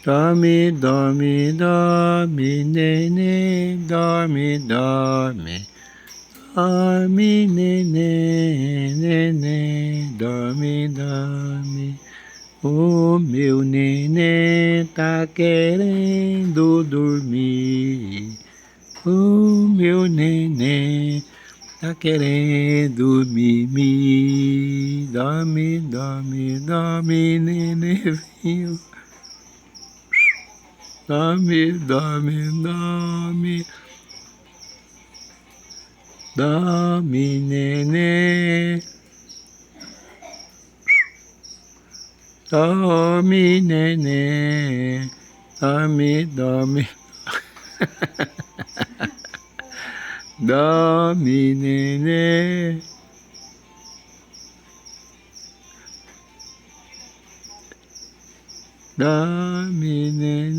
Dami, dami, dami, ne, ne, dami, dami. Dami, ne, ne, ne, ne, dami, dami. O meu neném tá querendo dormir. O meu neném tá querendo mimir. Dame, dame, dame, nenenzinho. Dame, dame, dame. Dame, neném. Dame, neném. Dame, dame. Dame, neném. Dame, neném.